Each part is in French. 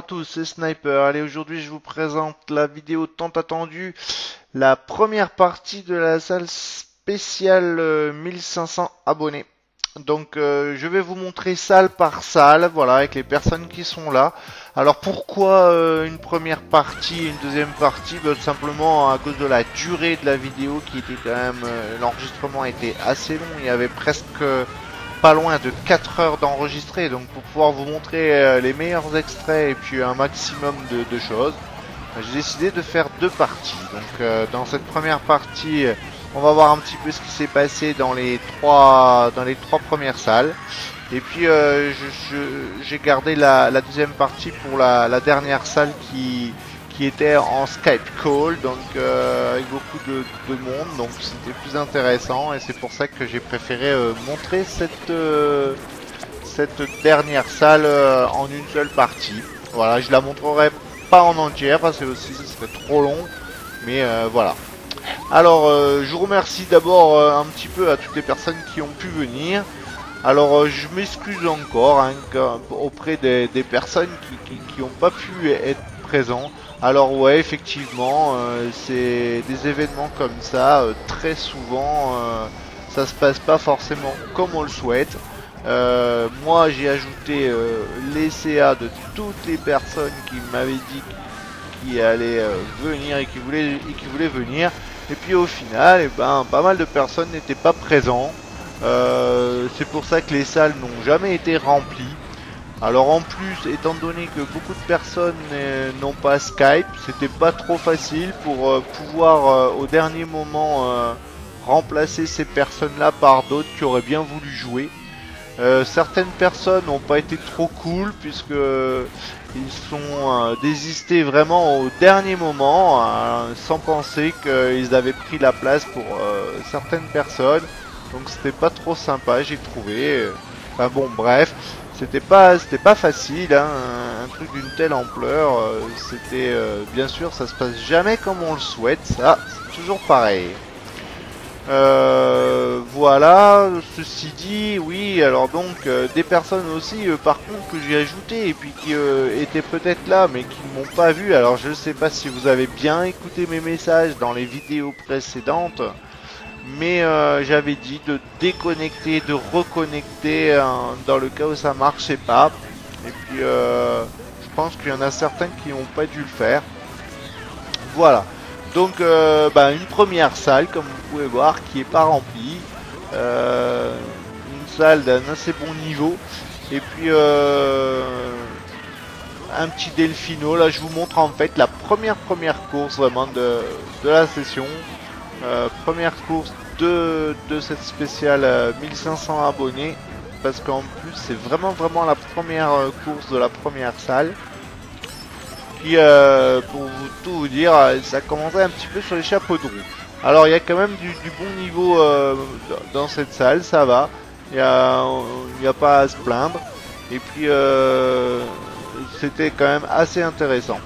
tous, c'est Sniper. Allez, aujourd'hui je vous présente la vidéo tant attendue, la première partie de la salle spéciale 1500 abonnés. Donc je vais vous montrer salle par salle, voilà, avec les personnes qui sont là. Alors pourquoi une première partie et une deuxième partie? Tout simplement à cause de la durée de la vidéo qui était quand même... l'enregistrement était assez long, il y avait presque... pas loin de 4 heures d'enregistrer, donc pour pouvoir vous montrer les meilleurs extraits et puis un maximum de choses, j'ai décidé de faire deux parties. Donc dans cette première partie, on va voir un petit peu ce qui s'est passé dans les trois premières salles. Et puis j'ai gardé la deuxième partie pour la dernière salle qui était en Skype call, donc avec beaucoup de monde, donc c'était plus intéressant et c'est pour ça que j'ai préféré montrer cette dernière salle en une seule partie. Voilà, je la montrerai pas en entière parce que aussi ce serait trop long, mais voilà. Alors je vous remercie d'abord un petit peu à toutes les personnes qui ont pu venir. Alors je m'excuse encore hein, auprès des personnes qui n'ont pas pu être présents. Alors ouais, effectivement, c'est des événements comme ça, très souvent, ça se passe pas forcément comme on le souhaite. Moi j'ai ajouté les CA de toutes les personnes qui m'avaient dit qui allaient venir et qui voulaient venir. Et puis au final, eh ben, pas mal de personnes n'étaient pas présents. C'est pour ça que les salles n'ont jamais été remplies. Alors en plus, étant donné que beaucoup de personnes n'ont pas Skype, c'était pas trop facile pour pouvoir au dernier moment remplacer ces personnes-là par d'autres qui auraient bien voulu jouer. Certaines personnes n'ont pas été trop cool puisque ils sont désistés vraiment au dernier moment sans penser qu'ils avaient pris la place pour certaines personnes. Donc c'était pas trop sympa, j'ai trouvé. Enfin bon, bref, c'était pas facile, hein, un truc d'une telle ampleur. C'était bien sûr, ça se passe jamais comme on le souhaite, ça, c'est toujours pareil. Voilà, ceci dit, oui, alors donc des personnes aussi par contre que j'ai ajouté et puis qui étaient peut-être là mais qui ne m'ont pas vu. Alors je ne sais pas si vous avez bien écouté mes messages dans les vidéos précédentes, mais j'avais dit de déconnecter, de reconnecter dans le cas où ça marchait pas. Et puis je pense qu'il y en a certains qui n'ont pas dû le faire. Voilà. Donc une première salle, comme vous pouvez voir, qui est pas remplie. Une salle d'un assez bon niveau. Et puis un petit Delfino. Là je vous montre en fait la première course vraiment de la session. Première course de cette spéciale 1500 abonnés. Parce qu'en plus c'est vraiment la première course de la première salle. Qui, pour tout vous dire, ça commençait un petit peu sur les chapeaux de roue. Alors il y a quand même du bon niveau dans cette salle, ça va. Il n'y a pas à se plaindre. Et puis c'était quand même assez intéressant.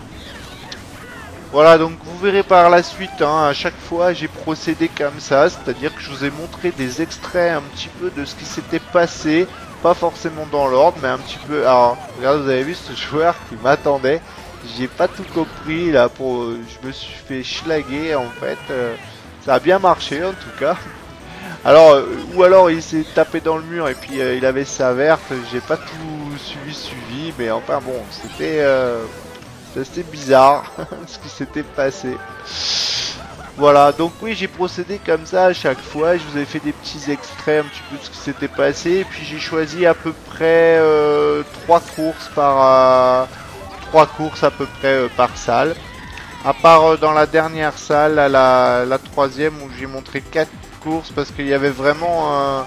Voilà, donc vous verrez par la suite, hein, à chaque fois j'ai procédé comme ça, c'est-à-dire que je vous ai montré des extraits un petit peu de ce qui s'était passé, pas forcément dans l'ordre, mais un petit peu. Alors, regardez, vous avez vu ce joueur qui m'attendait. J'ai pas tout compris là, je me suis fait schlaguer en fait. Ça a bien marché en tout cas. Alors ou alors il s'est tapé dans le mur et puis il avait sa verte. J'ai pas tout suivi, mais enfin bon, c'était bizarre ce qui s'était passé. Voilà, donc oui, j'ai procédé comme ça à chaque fois. Je vous ai fait des petits extraits un petit peu de ce qui s'était passé, et puis j'ai choisi à peu près 3 courses à peu près par salle. À part dans la dernière salle, à la troisième, où j'ai montré 4 courses parce qu'il y avait vraiment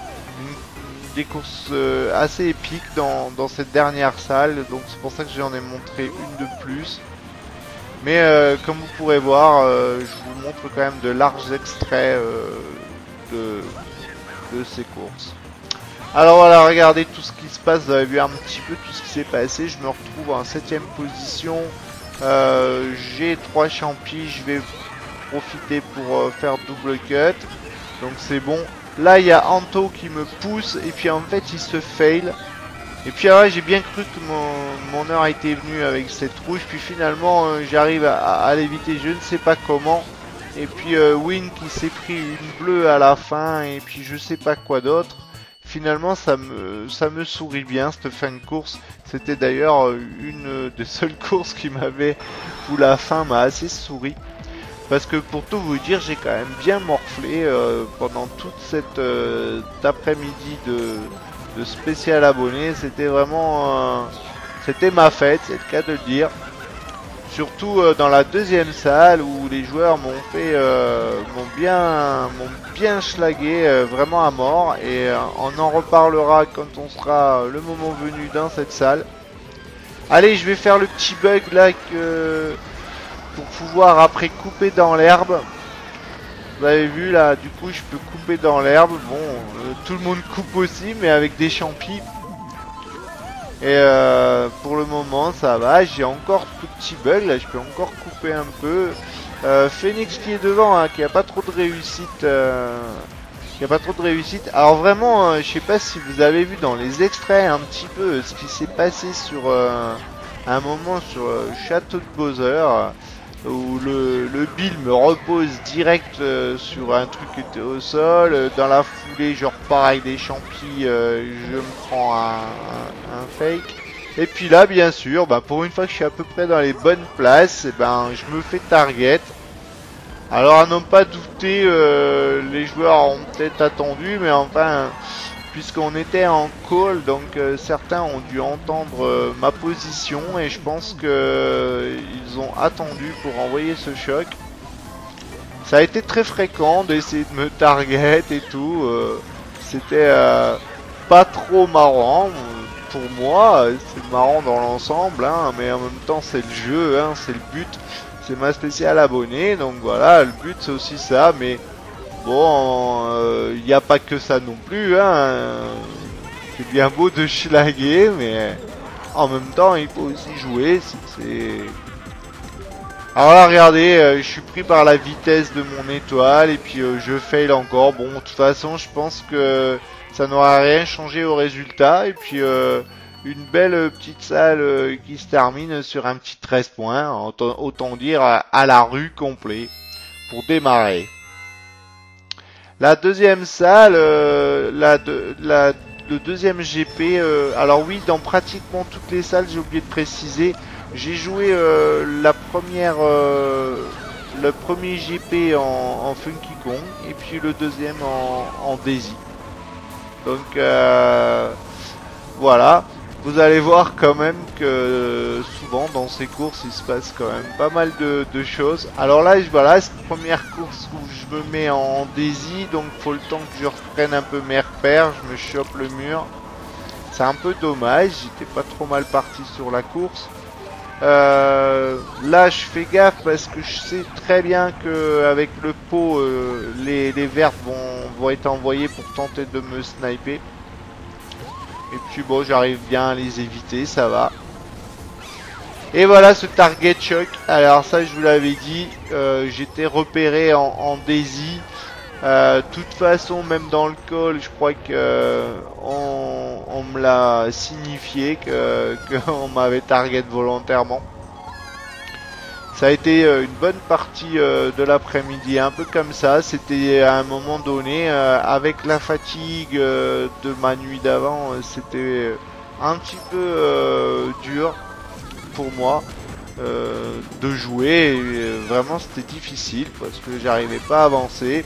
des courses assez épiques dans cette dernière salle. Donc c'est pour ça que j'en ai montré une de plus. Mais comme vous pourrez voir, je vous montre quand même de larges extraits de ces courses. Alors voilà, regardez tout ce qui se passe, vous avez vu un petit peu tout ce qui s'est passé. Je me retrouve en 7ème position. J'ai 3 champis, je vais profiter pour faire double cut. Donc c'est bon. Là il y a Anto qui me pousse et puis en fait il se fail. Et puis ouais, j'ai bien cru que mon heure était venue avec cette rouge, puis finalement j'arrive à l'éviter, je ne sais pas comment. Et puis Win qui s'est pris une bleue à la fin, et puis je sais pas quoi d'autre. Finalement ça me sourit bien cette fin de course. C'était d'ailleurs une des seules courses qui m'avait, où la fin m'a assez souri. Parce que pour tout vous dire, j'ai quand même bien morflé pendant toute cette après-midi de spécial abonné. C'était vraiment c'était ma fête, c'est le cas de le dire. Surtout dans la deuxième salle où les joueurs m'ont bien schlagué vraiment à mort, et on en reparlera quand on sera le moment venu dans cette salle. Allez, je vais faire le petit bug là pour pouvoir après couper dans l'herbe. Vous avez vu là, du coup je peux couper dans l'herbe. Bon, tout le monde coupe aussi, mais avec des champis. Et pour le moment ça va, j'ai encore ce petit bug là, je peux encore couper un peu. Phoenix qui est devant, hein, qui a pas trop de réussite. Alors vraiment, je sais pas si vous avez vu dans les extraits un petit peu ce qui s'est passé sur un moment sur Château de Bowser. Où le Bill me repose direct sur un truc qui était au sol. Dans la foulée, je repars avec des champis, je me prends un fake. Et puis là, bien sûr, bah, pour une fois que je suis à peu près dans les bonnes places, et ben, je me fais target. Alors à n'en pas douter, les joueurs ont peut-être attendu, mais enfin, puisqu'on était en call, donc certains ont dû entendre ma position, et je pense que ils ont attendu pour envoyer ce choc. Ça a été très fréquent d'essayer de me target et tout. C'était pas trop marrant pour moi. C'est marrant dans l'ensemble, hein, mais en même temps c'est le jeu, hein, c'est le but. C'est ma spéciale abonnée, donc voilà, le but c'est aussi ça, mais bon, il n'y a pas que ça non plus, hein. C'est bien beau de schlaguer, mais en même temps, il faut aussi jouer. Alors là, regardez, je suis pris par la vitesse de mon étoile, et puis je fail encore. Bon, de toute façon, je pense que ça n'aura rien changé au résultat, et puis une belle petite salle qui se termine sur un petit 13 points, autant dire à la rue complet, pour démarrer. La deuxième salle, le deuxième GP, alors oui, dans pratiquement toutes les salles, j'ai oublié de préciser, j'ai joué le premier GP en Funky Kong, et puis le deuxième en Daisy. Donc voilà. Vous allez voir quand même que souvent dans ces courses il se passe quand même pas mal de choses. Alors là, voilà, c'est la première course où je me mets en Daisy, donc faut le temps que je reprenne un peu mes repères, je me chope le mur. C'est un peu dommage, j'étais pas trop mal parti sur la course. Là je fais gaffe parce que je sais très bien que avec le pot, les vertes vont être envoyées pour tenter de me sniper. Et puis bon, j'arrive bien à les éviter, ça va. Et voilà ce target choc. Alors ça, je vous l'avais dit, j'étais repéré en Daisy. Toute façon, même dans le call, je crois que on me l'a signifié qu'on m'avait target volontairement. Ça a été une bonne partie de l'après-midi, un peu comme ça. C'était à un moment donné, avec la fatigue de ma nuit d'avant, c'était un petit peu dur pour moi de jouer. Et, vraiment, c'était difficile parce que j'arrivais pas à avancer.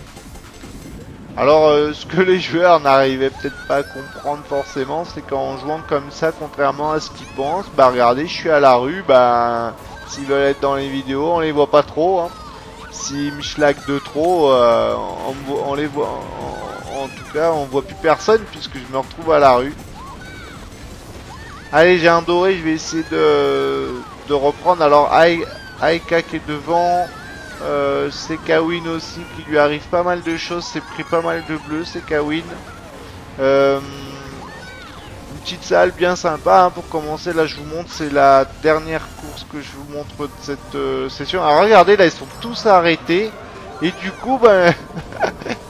Alors, ce que les joueurs n'arrivaient peut-être pas à comprendre forcément, c'est qu'en jouant comme ça, contrairement à ce qu'ils pensent, bah regardez, je suis à la rue, bah... S'ils veulent être dans les vidéos, on les voit pas trop. Hein. S'ils me schlaguent de trop, on les voit. En tout cas, on voit plus personne puisque je me retrouve à la rue. Allez, j'ai un doré, je vais essayer de reprendre. Alors, Aika qui est devant. C'est Kawin aussi qui lui arrive pas mal de choses. C'est pris pas mal de bleu, c'est Kawin. Petite salle bien sympa, hein, pour commencer. Là je vous montre, c'est la dernière course que je vous montre de cette session. Alors regardez, là ils sont tous arrêtés et du coup ben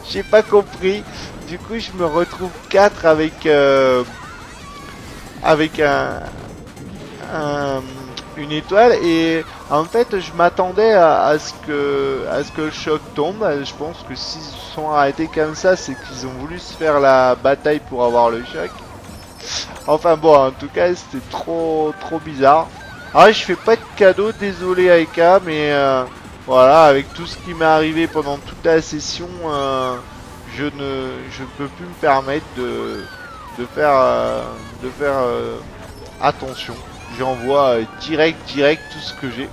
j'ai pas compris. Du coup je me retrouve 4 avec avec une étoile, et en fait je m'attendais à ce que le choc tombe. Je pense que s'ils se sont arrêtés comme ça, c'est qu'ils ont voulu se faire la bataille pour avoir le choc. Enfin bon, en tout cas c'était trop bizarre. Ah, je fais pas de cadeau, désolé Aika, mais voilà, avec tout ce qui m'est arrivé pendant toute la session, je peux plus me permettre de faire attention. J'envoie direct tout ce que j'ai.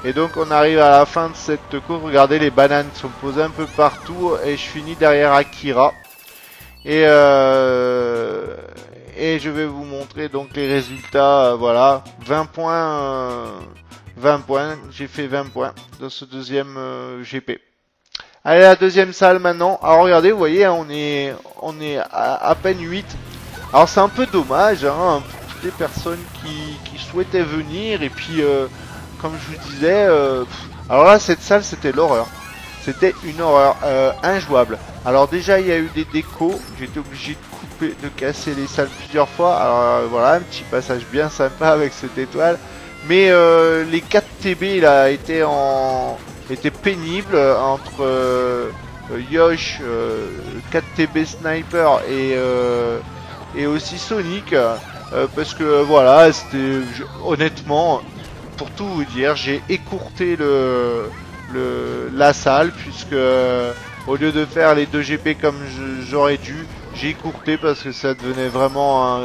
Et donc on arrive à la fin de cette course. Regardez, les bananes sont posées un peu partout et je finis derrière Akira. Et je vais vous montrer donc les résultats. Voilà, 20 points, 20 points. J'ai fait 20 points dans ce deuxième GP. Allez, la deuxième salle maintenant. Alors regardez, vous voyez, on est à peine 8. Alors c'est un peu dommage, hein, pour toutes les personnes qui souhaitaient venir. Et puis, comme je vous disais, alors là, cette salle, c'était l'horreur. C'était une horreur, injouable. Alors déjà, il y a eu des décos. J'étais obligé de casser les salles plusieurs fois. Alors voilà, un petit passage bien sympa avec cette étoile. Mais les 4 TB là étaient pénibles entre Yosh, 4 TB Sniper et aussi Sonic. Parce que voilà, c'était honnêtement, pour tout vous dire, j'ai écourté la salle, puisque au lieu de faire les 2 GP comme j'aurais dû, j'ai écourté parce que ça devenait vraiment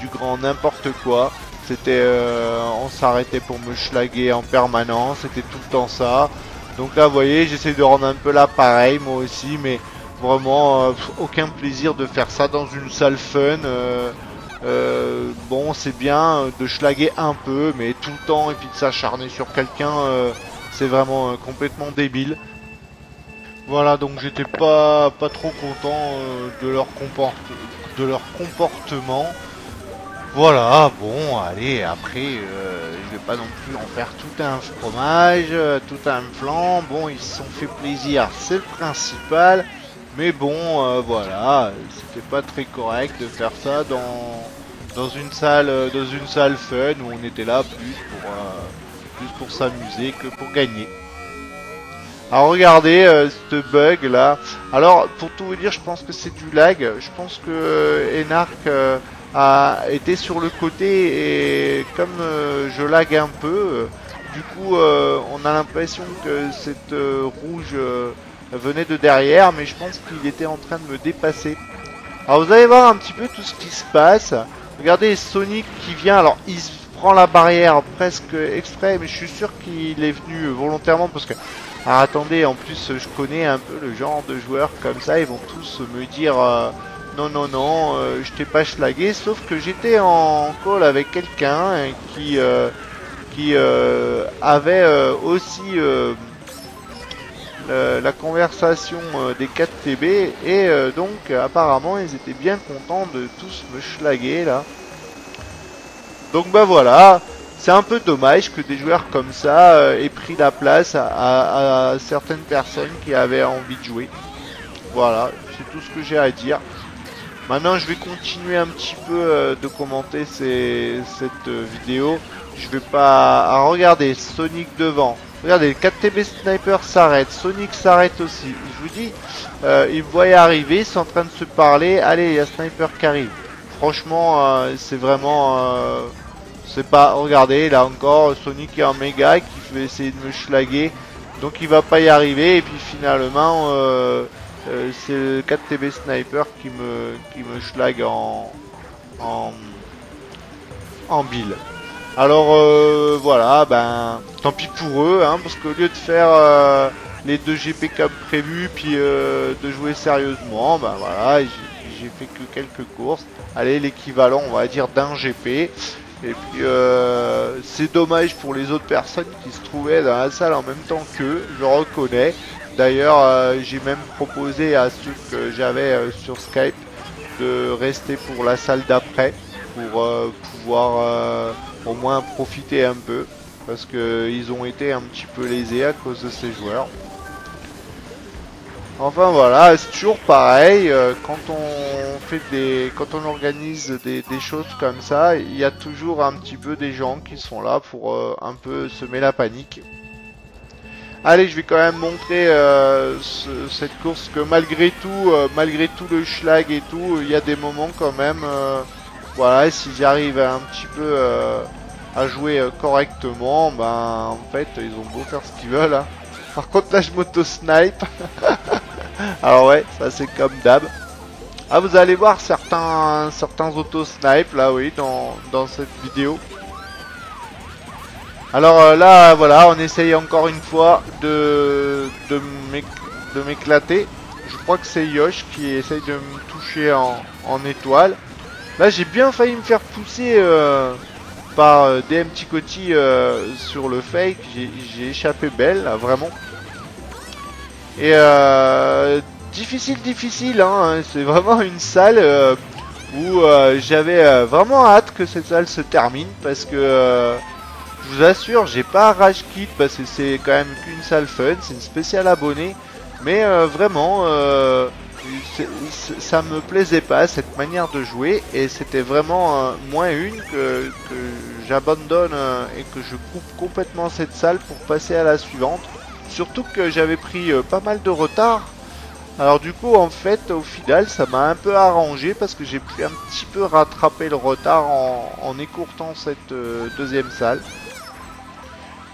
du grand n'importe quoi. C'était on s'arrêtait pour me schlaguer en permanence, c'était tout le temps ça. Donc là vous voyez, j'essaie de rendre un peu là pareil moi aussi, mais vraiment aucun plaisir de faire ça dans une salle fun. Bon, c'est bien de schlaguer un peu, mais tout le temps et puis de s'acharner sur quelqu'un, c'est vraiment complètement débile. Voilà, donc j'étais pas trop content de leur comportement. Voilà, bon, allez, après, je vais pas non plus en faire tout un fromage, tout un flan. Bon, ils se sont fait plaisir, c'est le principal. Mais bon, voilà, c'était pas très correct de faire ça dans une salle fun où on était là plus pour s'amuser que pour gagner. Alors regardez ce bug là. Alors pour tout vous dire, je pense que c'est du lag. Je pense que Enark a été sur le côté, et comme je lag un peu, du coup on a l'impression que cette rouge venait de derrière, mais je pense qu'il était en train de me dépasser. Alors vous allez voir un petit peu tout ce qui se passe. Regardez Sonic qui vient, alors il se prend la barrière presque exprès, mais je suis sûr qu'il est venu volontairement parce que... Alors attendez, en plus je connais un peu le genre de joueurs comme ça, ils vont tous me dire non, je t'ai pas schlagué, sauf que j'étais en call avec quelqu'un qui avait aussi la conversation des 4 TB, et donc apparemment ils étaient bien contents de tous me schlaguer là. Donc bah voilà, c'est un peu dommage que des joueurs comme ça aient pris la place à certaines personnes qui avaient envie de jouer. Voilà, c'est tout ce que j'ai à dire. Maintenant je vais continuer un petit peu de commenter cette vidéo. Je vais pas... regarder Sonic devant. Regardez, 4TB Sniper s'arrête, Sonic s'arrête aussi. Je vous dis, ils me voient arriver, ils sont en train de se parler. Allez, il y a Sniper qui arrive. Franchement, c'est vraiment... c'est pas... Regardez, là encore, Sonic est en méga qui veut essayer de me schlaguer. Donc il va pas y arriver. Et puis finalement, c'est le 4TB Sniper qui me schlague en bill. Alors voilà, ben tant pis pour eux, hein, parce qu'au lieu de faire les 2 GP comme prévu, puis de jouer sérieusement, ben voilà, j'ai fait que quelques courses. Allez, l'équivalent, on va dire, d'un GP. Et puis c'est dommage pour les autres personnes qui se trouvaient dans la salle en même temps qu'eux, je reconnais. D'ailleurs, j'ai même proposé à ceux que j'avais sur Skype de rester pour la salle d'après, pour pouvoir au moins profiter un peu, parce que ils ont été un petit peu lésés à cause de ces joueurs. Enfin voilà, c'est toujours pareil, quand on organise des choses comme ça, il y a toujours un petit peu des gens qui sont là pour un peu semer la panique. Allez, je vais quand même montrer cette course que malgré tout le schlag et tout, il y a des moments quand même, voilà, si j'arrive un petit peu à jouer correctement, ben en fait ils ont beau faire ce qu'ils veulent. Hein. Par contre là je m'auto-snipe. Alors ouais, ça c'est comme d'hab. Ah, vous allez voir certains auto-snipe là, oui, dans cette vidéo. Alors là, voilà, on essaye encore une fois de m'éclater. Je crois que c'est Yosh qui essaye de me toucher en étoile. Là, j'ai bien failli me faire pousser par DM Ticoti sur le fake. J'ai échappé belle, là, vraiment. Et difficile, hein. C'est vraiment une salle où j'avais vraiment hâte que cette salle se termine parce que je vous assure, j'ai pas rage quit parce que c'est quand même qu'une salle fun, c'est une spéciale abonnée, mais vraiment ça me plaisait pas cette manière de jouer et c'était vraiment moins une que j'abandonne et que je coupe complètement cette salle pour passer à la suivante. Surtout que j'avais pris pas mal de retard. Alors du coup en fait au final ça m'a un peu arrangé parce que j'ai pu un petit peu rattraper le retard en écourtant cette deuxième salle.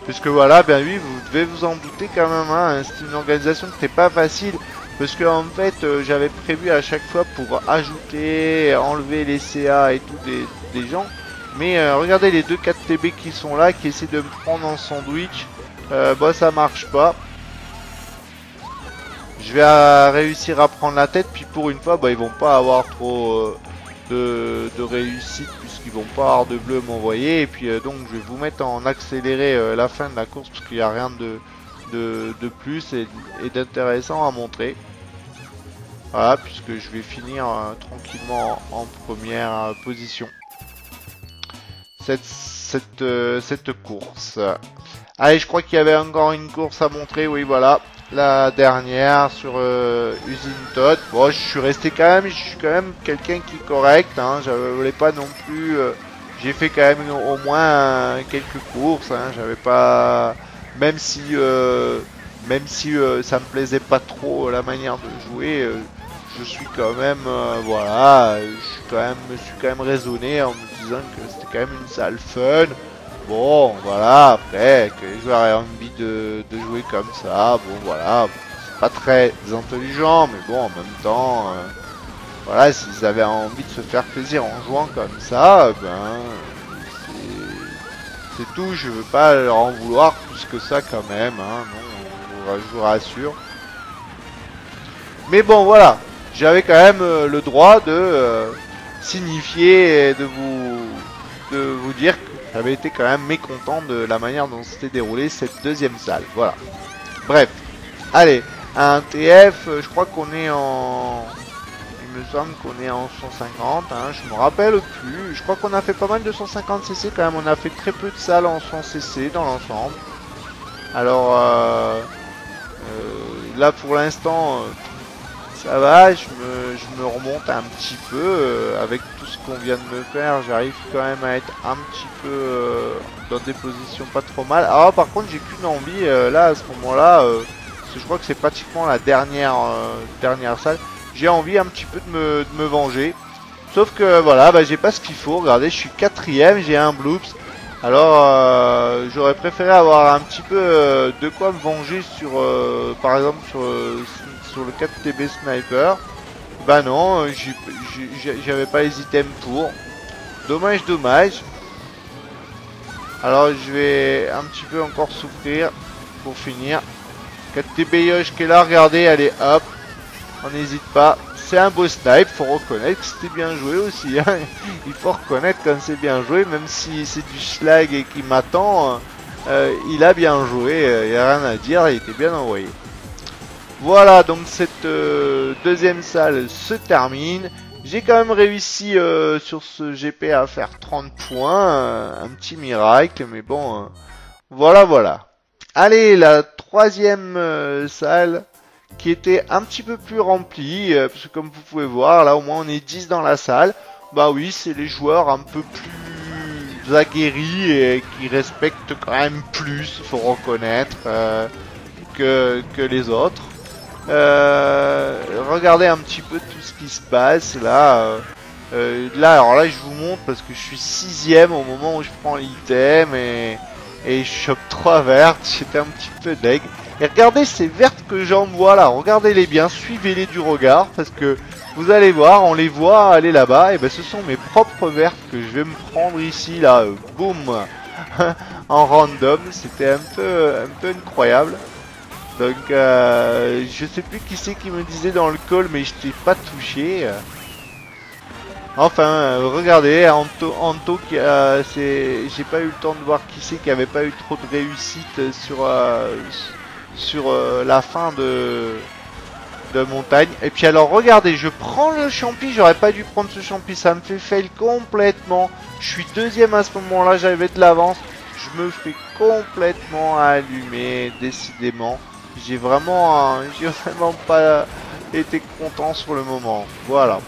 Puisque voilà, ben oui, vous devez vous en douter quand même, hein, c'est une organisation qui n'était pas facile. Parce que en fait j'avais prévu à chaque fois pour ajouter, enlever les CA et tout des gens. Mais regardez les deux 4TB qui sont là, qui essaient de me prendre en sandwich. Bah ça marche pas. Je vais réussir à prendre la tête, puis pour une fois, bah, ils vont pas avoir trop de réussite puisqu'ils vont pas avoir de bleu m'envoyer. Et puis donc je vais vous mettre en accéléré la fin de la course parce qu'il n'y a rien de plus et d'intéressant à montrer. Voilà, puisque je vais finir tranquillement en première position cette course. Allez, je crois qu'il y avait encore une course à montrer, oui voilà. La dernière sur Usine Todd. Bon, je suis quand même quelqu'un qui est correct, hein, je voulais pas non plus... j'ai fait quand même au moins quelques courses, hein, j'avais pas... Même si ça me plaisait pas trop la manière de jouer, je suis quand même... voilà, me suis quand même raisonné en me disant que c'était quand même une salle fun. Bon, voilà, après, que les joueurs aient envie de jouer comme ça, bon, voilà, c'est pas très intelligent, mais bon, en même temps, voilà, s'ils avaient envie de se faire plaisir en jouant comme ça, ben, c'est tout, je veux pas leur en vouloir plus que ça quand même, hein, non, je vous rassure. Mais bon, voilà, j'avais quand même le droit de signifier et de vous dire que j'avais été quand même mécontent de la manière dont s'était déroulée cette deuxième salle. Voilà. Bref. Allez. Un TF, je crois qu'on est en... Il me semble qu'on est en 150. Hein, je me rappelle plus. Je crois qu'on a fait pas mal de 150cc quand même. On a fait très peu de salles en 100cc dans l'ensemble. Alors... là pour l'instant... ça va, je me remonte un petit peu avec tout ce qu'on vient de me faire, j'arrive quand même à être un petit peu dans des positions pas trop mal. Alors par contre j'ai qu'une envie là à ce moment-là, parce que je crois que c'est pratiquement la dernière salle, j'ai envie un petit peu de me venger. Sauf que voilà, bah, j'ai pas ce qu'il faut, regardez je suis 4ème, j'ai un bloops. Alors j'aurais préféré avoir un petit peu de quoi me venger sur par exemple sur le 4TB sniper. Bah non, j'avais pas les items pour. Dommage. Alors je vais un petit peu encore souffrir pour finir. 4TB Yosh qui est là, regardez, allez hop. On n'hésite pas. C'est un beau snipe, faut reconnaître que c'était bien joué aussi. Hein. Il faut reconnaître quand c'est bien joué, même si c'est du schlag et qu'il m'attend, il a bien joué, il n'y a rien à dire, il était bien envoyé. Voilà, donc cette deuxième salle se termine. J'ai quand même réussi sur ce GP à faire 30 points, un petit miracle, mais bon, voilà. Allez, la troisième salle qui était un petit peu plus remplie, parce que comme vous pouvez voir, là au moins on est 10 dans la salle. Bah oui, c'est les joueurs un peu plus aguerris et qui respectent quand même plus, faut reconnaître, que les autres. Regardez un petit peu tout ce qui se passe là. Là, alors là, je vous montre parce que je suis 6ème au moment où je prends l'item et je chope 3 vertes. J'étais un petit peu deg. Et regardez ces vertes que j'envoie là. Regardez-les bien, suivez-les du regard parce que vous allez voir, on les voit aller là-bas. Et ben, ce sont mes propres vertes que je vais me prendre ici là. Boum, en random. C'était un peu incroyable. Donc, je sais plus qui c'est qui me disait dans le call, mais je t'ai pas touché. Enfin, regardez, Anto qui j'ai pas eu le temps de voir qui c'est qui avait pas eu trop de réussite sur la fin de montagne. Et puis alors, regardez, je prends le champi, j'aurais pas dû prendre ce champi, ça me fait fail complètement. Je suis 2ème à ce moment-là, j'avais de l'avance. Je me fais complètement allumer, décidément. J'ai vraiment pas été content sur le moment. Voilà.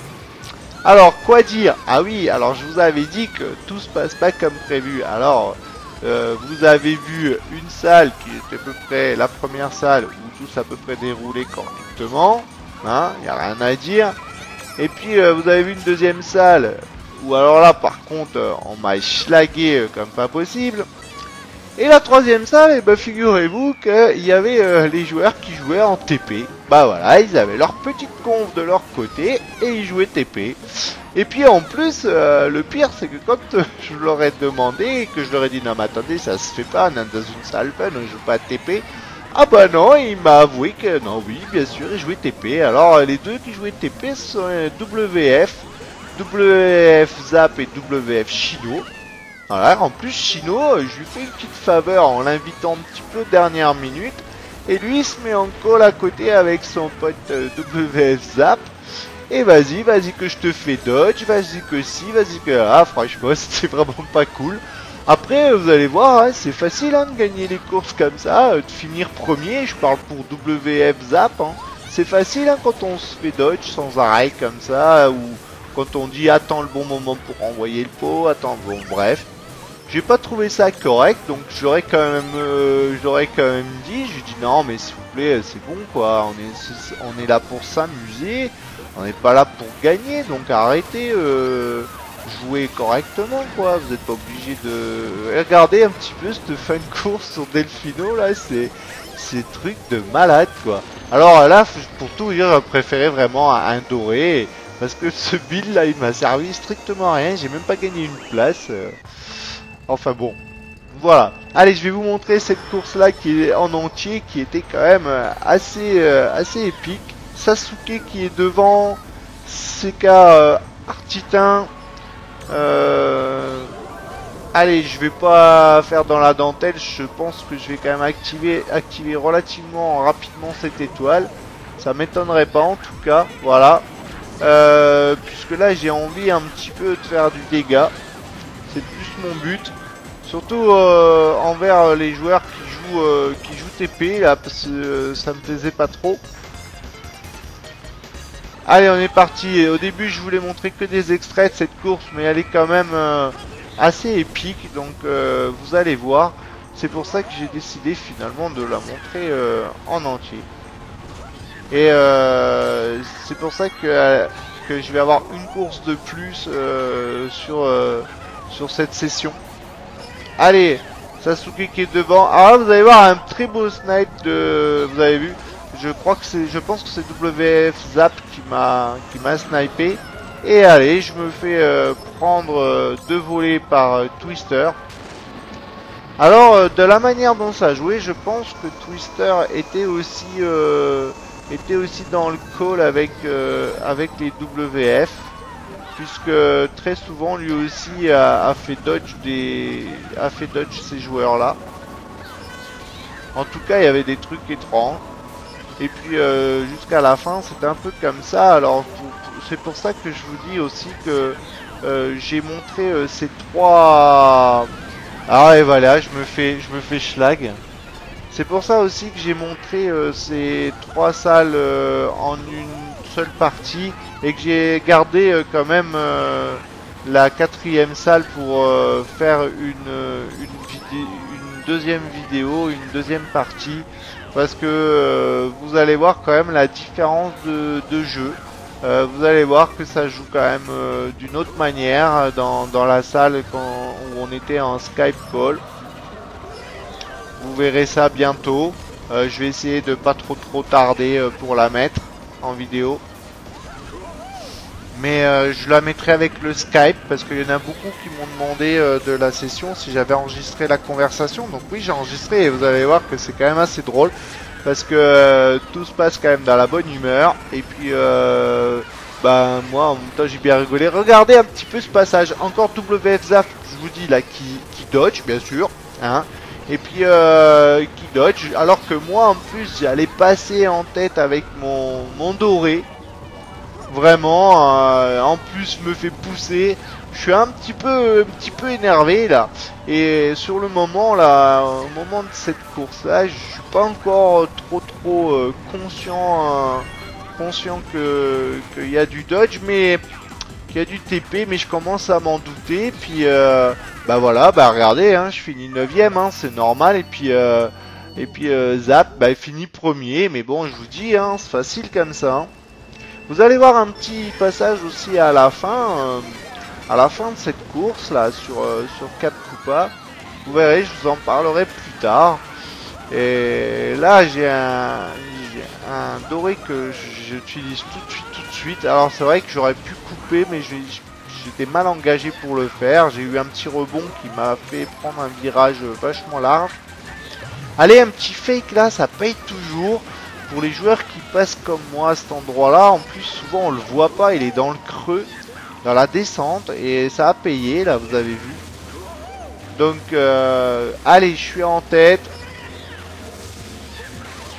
Alors, quoi dire? Ah oui, alors je vous avais dit que tout se passe pas comme prévu. Alors, vous avez vu une salle qui était à peu près la première salle où tout s'est à peu près déroulé correctement. Hein, y a rien à dire. Et puis, vous avez vu une deuxième salle où alors là, par contre, on m'a schlagué comme pas possible. Et la troisième salle, et ben figurez-vous qu'il y avait les joueurs qui jouaient en TP. Bah voilà, ils avaient leur petite conf de leur côté et ils jouaient TP. Et puis en plus, le pire c'est que quand je leur ai demandé et que je leur ai dit non mais attendez, ça se fait pas, on est dans une salle fun, on joue pas à TP. Ah bah non, il m'a avoué que non, oui, bien sûr, ils jouaient TP. Alors les deux qui jouaient TP sont WF Zap et WF Chino. Voilà, en plus Chino, je lui fais une petite faveur en l'invitant un petit peu dernière minute. Et lui il se met en call à côté avec son pote WF Zap. Et vas-y que je te fais dodge, vas-y que si, vas-y que là. Franchement c'était vraiment pas cool. Après vous allez voir, hein, c'est facile hein, de gagner les courses comme ça, de finir premier. Je parle pour WF Zap. Hein. C'est facile hein, quand on se fait dodge sans arrêt comme ça. Ou quand on dit attends le bon moment pour envoyer le pot, attends, bon bref. J'ai pas trouvé ça correct, donc j'aurais quand même dit, j'ai dit non mais s'il vous plaît c'est bon quoi, on est là pour s'amuser, on n'est pas là pour gagner, donc arrêtez, jouez correctement quoi, vous n'êtes pas obligé de... Regardez un petit peu cette fin de course sur Delfino là, c'est truc de malade quoi. Alors là, pour tout dire, je préférais vraiment un doré, parce que ce build là il m'a servi strictement à rien, j'ai même pas gagné une place. Enfin bon, voilà. Allez, je vais vous montrer cette course-là qui est en entier, qui était quand même assez épique. Sasuke qui est devant, CK Artitin. Allez, je vais pas faire dans la dentelle, je pense que je vais quand même activer relativement rapidement cette étoile. Ça m'étonnerait pas en tout cas, voilà. Puisque là j'ai envie un petit peu de faire du dégât. C'est plus mon but. Surtout envers les joueurs qui jouent TP là, parce que ça me plaisait pas trop. Allez, on est parti. Au début, je voulais montrer que des extraits de cette course, mais elle est quand même assez épique, donc vous allez voir. C'est pour ça que j'ai décidé finalement de la montrer en entier. Et c'est pour ça que je vais avoir une course de plus sur cette session. Allez, Sasuke qui est devant. Ah, vous allez voir un très beau snipe de... Vous avez vu? Je pense que c'est WF Zap qui m'a snipé. Et allez, je me fais prendre 2 volets par Twister. Alors, de la manière dont ça jouait, je pense que Twister était aussi dans le call avec les WF. Puisque très souvent lui aussi a fait dodge ces joueurs là. En tout cas il y avait des trucs étranges. Et puis jusqu'à la fin c'était un peu comme ça. Alors c'est pour ça que je vous dis aussi que j'ai montré ces 3. Ah et voilà, je me fais schlag. C'est pour ça aussi que j'ai montré ces 3 salles en une seule partie et que j'ai gardé quand même la 4e salle pour faire une deuxième vidéo, une deuxième partie, parce que vous allez voir quand même la différence de jeu. Vous allez voir que ça joue quand même d'une autre manière dans la salle où on était en Skype call. Vous verrez ça bientôt. Je vais essayer de pas trop tarder pour la mettre en vidéo. Mais je la mettrai avec le Skype parce qu'il y en a beaucoup qui m'ont demandé de la session si j'avais enregistré la conversation. Donc oui, j'ai enregistré et vous allez voir que c'est quand même assez drôle parce que tout se passe quand même dans la bonne humeur. Et puis bah moi en même temps j'ai bien rigolé. Regardez un petit peu ce passage. Encore WF Zaf, je vous dis là, qui dodge bien sûr. Hein. Et puis qui dodge. Alors que moi en plus j'allais passer en tête avec mon doré. Vraiment, en plus me fait pousser. Je suis un petit peu énervé là. Et sur le moment là, au moment de cette course là, je suis pas encore trop conscient qu'il y a du dodge, mais qu'il y a du TP, mais je commence à m'en douter. Puis bah voilà, bah regardez, hein, je finis 9ème, hein, c'est normal. Et puis Zap, bah il finit premier. Mais bon, je vous dis, hein, c'est facile comme ça. Hein. Vous allez voir un petit passage aussi à la fin de cette course là sur 4 Koopas. Vous verrez, je vous en parlerai plus tard. Et là j'ai un doré que j'utilise tout de suite. Alors c'est vrai que j'aurais pu couper, mais j'étais mal engagé pour le faire. J'ai eu un petit rebond qui m'a fait prendre un virage vachement large. Allez, un petit fake là, ça paye toujours. Pour les joueurs qui passent comme moi à cet endroit-là, en plus souvent on le voit pas, il est dans le creux, dans la descente, et ça a payé, là vous avez vu. Donc allez, je suis en tête.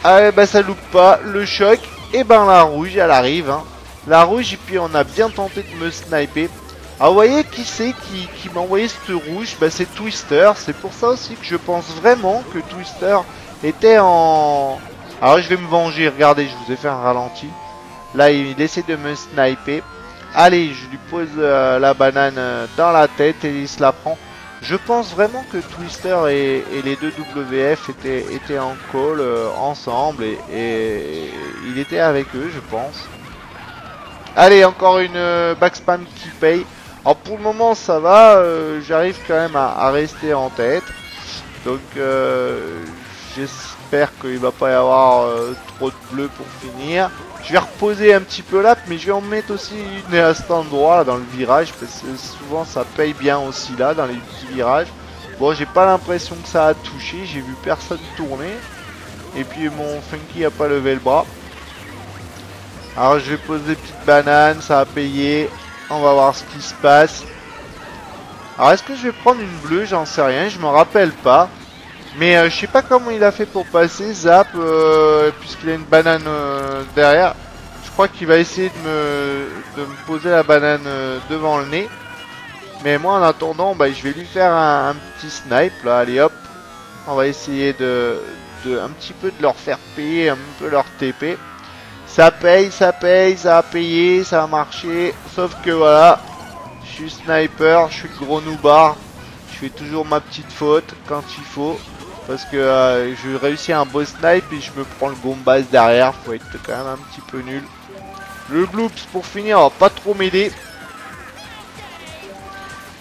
Allez, bah ça loupe pas, le choc, et ben la rouge, elle arrive. Hein. La rouge, et puis on a bien tenté de me sniper. Alors vous voyez qui c'est qui m'a envoyé cette rouge, bah c'est Twister, c'est pour ça aussi que je pense vraiment que Twister était en... Alors je vais me venger, regardez, je vous ai fait un ralenti. Là il essaie de me sniper. Allez, je lui pose la banane dans la tête et il se la prend. Je pense vraiment que Twister et les deux WF étaient en call ensemble et il était avec eux, je pense. Allez, encore une backspam qui paye. Alors pour le moment ça va, j'arrive quand même à rester en tête. Donc j'espère qu'il va pas y avoir trop de bleu pour finir. Je vais reposer un petit peu là, mais je vais en mettre aussi une à cet endroit là, dans le virage, parce que souvent ça paye bien aussi là dans les petits virages. Bon, j'ai pas l'impression que ça a touché, j'ai vu personne tourner. Et puis mon Funky a pas levé le bras. Alors je vais poser des petites bananes, ça a payé. On va voir ce qui se passe. Alors est-ce que je vais prendre une bleue? J'en sais rien, je me rappelle pas. Mais je sais pas comment il a fait pour passer, Zap, puisqu'il a une banane derrière. Je crois qu'il va essayer de me poser la banane devant le nez. Mais moi en attendant, bah, je vais lui faire un petit snipe là, allez hop. On va essayer un petit peu de leur faire payer un peu leur TP. Ça paye, ça a payé, ça a marché. Sauf que voilà, je suis sniper, je suis le gros noobard. Je fais toujours ma petite faute quand il faut. Parce que je réussis un beau snipe et je me prends le gombas derrière. Faut être quand même un petit peu nul. Le bloops pour finir, va pas trop m'aider.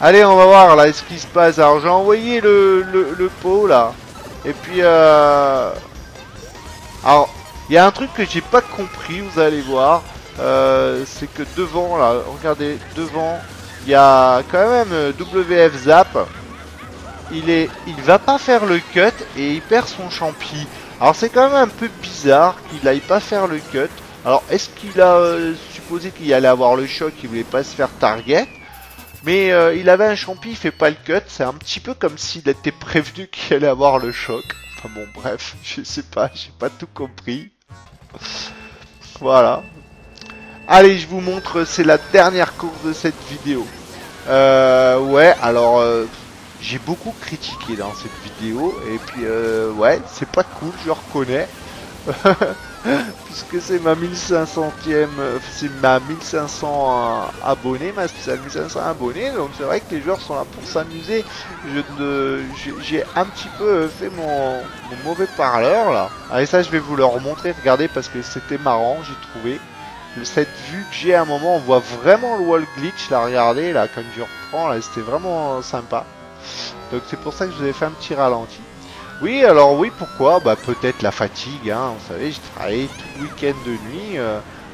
Allez, on va voir là ce qui se passe. Alors j'ai envoyé le pot là. Et puis alors il y a un truc que j'ai pas compris, vous allez voir. C'est que devant là, regardez, devant, il y a quand même WF Zap. Il va pas faire le cut et il perd son champi. Alors c'est quand même un peu bizarre qu'il aille pas faire le cut. Alors est-ce qu'il a supposé qu'il allait avoir le choc, il voulait pas se faire target? Mais il avait un champi, il fait pas le cut. C'est un petit peu comme s'il était prévenu qu'il allait avoir le choc. Enfin bon bref, je sais pas, j'ai pas tout compris. Voilà. Allez, je vous montre, c'est la dernière course de cette vidéo. Ouais, alors j'ai beaucoup critiqué dans cette vidéo. Et puis, ouais, c'est pas cool, je reconnais. Puisque c'est ma 1500e, c'est ma 1500 abonnés, ma spéciale 1500 abonnés, donc c'est vrai que les joueurs sont là pour s'amuser. J'ai un petit peu fait mon mauvais parleur là. Allez, ça je vais vous le remontrer, regardez, parce que c'était marrant, j'ai trouvé. Cette vue que j'ai à un moment, on voit vraiment le wall glitch là, regardez là, quand je reprends là, c'était vraiment sympa. Donc c'est pour ça que je vous ai fait un petit ralenti. Oui, alors oui, pourquoi? Bah peut-être la fatigue, hein, vous savez, j'ai travaillé tout le week-end de nuit.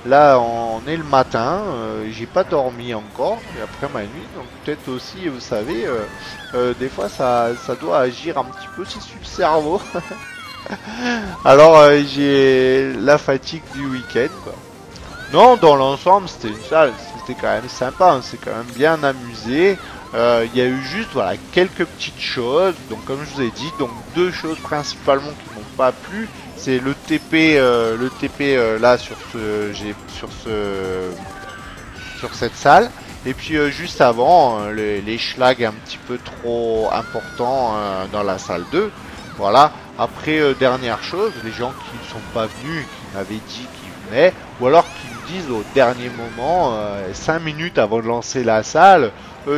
Là, on est le matin, j'ai pas dormi encore, et après ma nuit, donc peut-être aussi, vous savez, des fois ça doit agir un petit peu aussi sur le cerveau. Alors j'ai la fatigue du week-end, quoi. Non, dans l'ensemble, c'était une salle, c'était quand même sympa, on s'est quand même bien amusé. Il y a eu juste voilà quelques petites choses. Donc comme je vous ai dit, donc deux choses principalement qui m'ont pas plu, c'est le TP, là sur cette salle. Et puis juste avant, les schlags un petit peu trop importants dans la salle 2. Voilà. Après, dernière chose, les gens qui ne sont pas venus, qui m'avaient dit qu'ils venaient, ou alors qui me disent au dernier moment, 5 minutes avant de lancer la salle,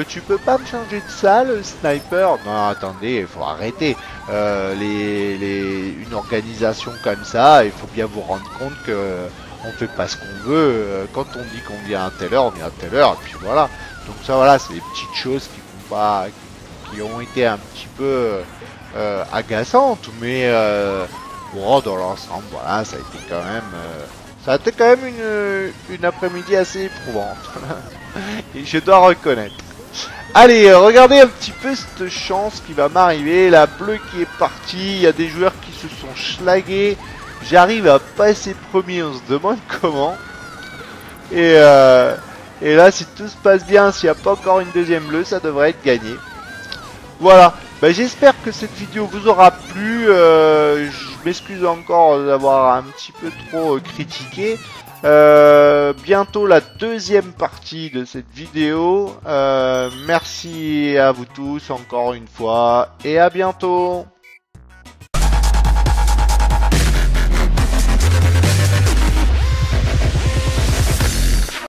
tu peux pas me changer de salle, sniper? Non, attendez, il faut arrêter. Une organisation comme ça, il faut bien vous rendre compte que on fait pas ce qu'on veut. Quand on dit qu'on vient à telle heure, on vient à telle heure, et puis voilà. Donc ça, voilà, c'est des petites choses qui font pas, qui ont été un petit peu agaçantes, mais bon, dans l'ensemble, voilà, ça a été quand même, une après-midi assez éprouvante. Et je dois reconnaître. Allez, regardez un petit peu cette chance qui va m'arriver. La bleue qui est partie. Il y a des joueurs qui se sont schlagués. J'arrive à passer premier. On se demande comment. Et là, si tout se passe bien, s'il n'y a pas encore une deuxième bleue, ça devrait être gagné. Voilà. Bah, j'espère que cette vidéo vous aura plu. Je m'excuse encore d'avoir un petit peu trop critiqué. Bientôt la deuxième partie de cette vidéo. Merci à vous tous encore une fois et à bientôt.